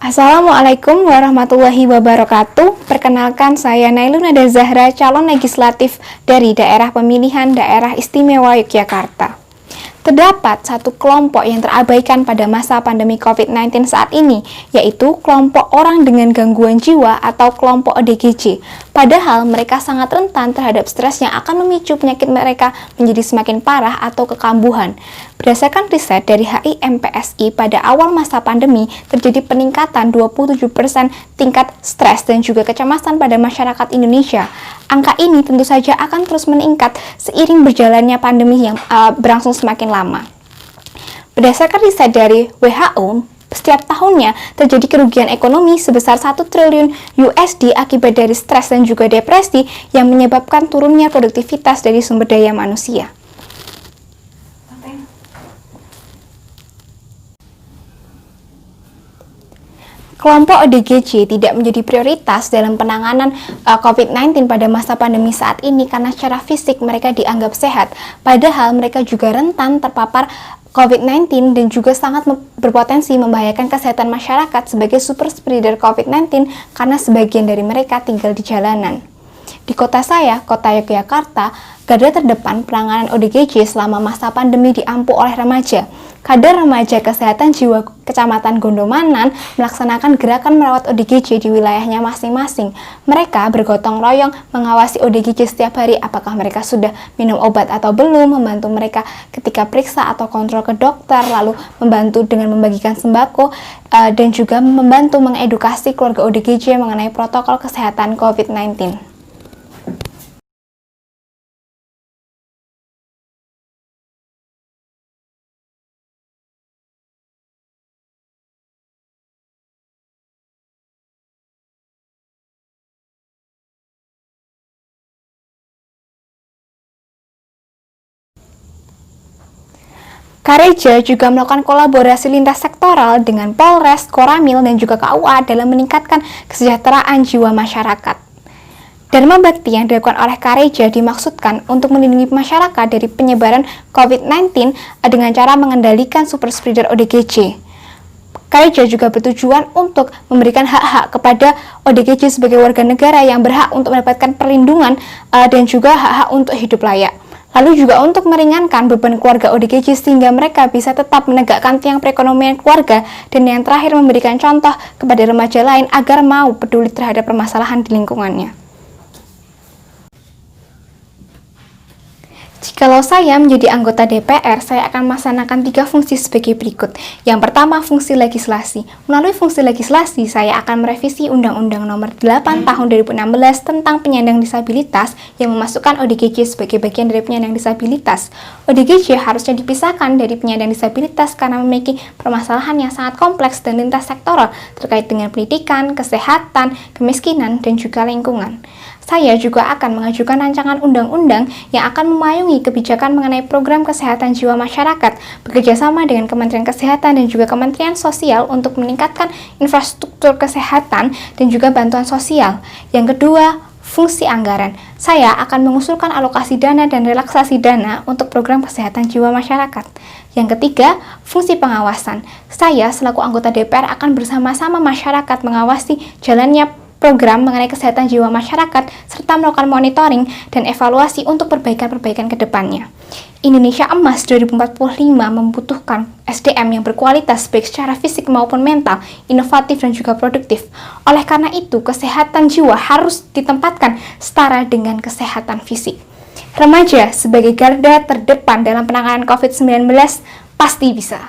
Assalamualaikum warahmatullahi wabarakatuh. Perkenalkan, saya Nailunada Zahra, calon legislatif dari daerah pemilihan Daerah Istimewa Yogyakarta. Terdapat satu kelompok yang terabaikan pada masa pandemi COVID-19 saat ini, yaitu kelompok orang dengan gangguan jiwa atau kelompok ODGJ. Padahal mereka sangat rentan terhadap stres yang akan memicu penyakit mereka menjadi semakin parah atau kekambuhan. Berdasarkan riset dari HIMPSI, pada awal masa pandemi terjadi peningkatan 27% tingkat stres dan juga kecemasan pada masyarakat Indonesia. Angka ini tentu saja akan terus meningkat seiring berjalannya pandemi yang berlangsung semakin lama. Berdasarkan riset dari WHO, setiap tahunnya terjadi kerugian ekonomi sebesar 1 triliun USD akibat dari stres dan juga depresi yang menyebabkan turunnya produktivitas dari sumber daya manusia. Kelompok ODGJ tidak menjadi prioritas dalam penanganan COVID-19 pada masa pandemi saat ini karena secara fisik mereka dianggap sehat, padahal mereka juga rentan terpapar COVID-19 dan juga sangat berpotensi membahayakan kesehatan masyarakat sebagai super spreader COVID-19 karena sebagian dari mereka tinggal di jalanan. Di kota saya, kota Yogyakarta, garda terdepan penanganan ODGJ selama masa pandemi diampu oleh remaja. Kader Remaja Kesehatan Jiwa Kecamatan Gondomanan melaksanakan gerakan merawat ODGJ di wilayahnya masing-masing. Mereka bergotong royong mengawasi ODGJ setiap hari apakah mereka sudah minum obat atau belum, membantu mereka ketika periksa atau kontrol ke dokter, lalu membantu dengan membagikan sembako, dan juga membantu mengedukasi keluarga ODGJ mengenai protokol kesehatan COVID-19. Kareja juga melakukan kolaborasi lintas sektoral dengan Polres, Koramil, dan juga KUA dalam meningkatkan kesejahteraan jiwa masyarakat. Dharma bakti yang dilakukan oleh Kareja dimaksudkan untuk melindungi masyarakat dari penyebaran COVID-19 dengan cara mengendalikan super spreader ODGJ. Kareja juga bertujuan untuk memberikan hak-hak kepada ODGJ sebagai warga negara yang berhak untuk mendapatkan perlindungan dan juga hak-hak untuk hidup layak. Lalu juga untuk meringankan beban keluarga ODGJ sehingga mereka bisa tetap menegakkan tiang perekonomian keluarga, dan yang terakhir memberikan contoh kepada remaja lain agar mau peduli terhadap permasalahan di lingkungannya. Jikalau saya menjadi anggota DPR, saya akan melaksanakan 3 fungsi sebagai berikut. Yang pertama, fungsi legislasi. Melalui fungsi legislasi, saya akan merevisi Undang-Undang Nomor 8 Tahun 2016 tentang penyandang disabilitas yang memasukkan ODGJ sebagai bagian dari penyandang disabilitas. ODGJ harusnya dipisahkan dari penyandang disabilitas karena memiliki permasalahan yang sangat kompleks dan lintas sektoral terkait dengan pendidikan, kesehatan, kemiskinan, dan juga lingkungan. Saya juga akan mengajukan rancangan undang-undang yang akan memayungi kebijakan mengenai program kesehatan jiwa masyarakat, bekerjasama dengan Kementerian Kesehatan dan juga Kementerian Sosial untuk meningkatkan infrastruktur kesehatan dan juga bantuan sosial. Yang kedua, fungsi anggaran. Saya akan mengusulkan alokasi dana dan relaksasi dana untuk program kesehatan jiwa masyarakat. Yang ketiga, fungsi pengawasan. Saya selaku anggota DPR akan bersama-sama masyarakat mengawasi jalannya program mengenai kesehatan jiwa masyarakat, serta melakukan monitoring dan evaluasi untuk perbaikan-perbaikan ke depannya. Indonesia Emas 2045 membutuhkan SDM yang berkualitas baik secara fisik maupun mental, inovatif dan juga produktif. Oleh karena itu, kesehatan jiwa harus ditempatkan setara dengan kesehatan fisik. Remaja sebagai garda terdepan dalam penanganan COVID-19 pasti bisa.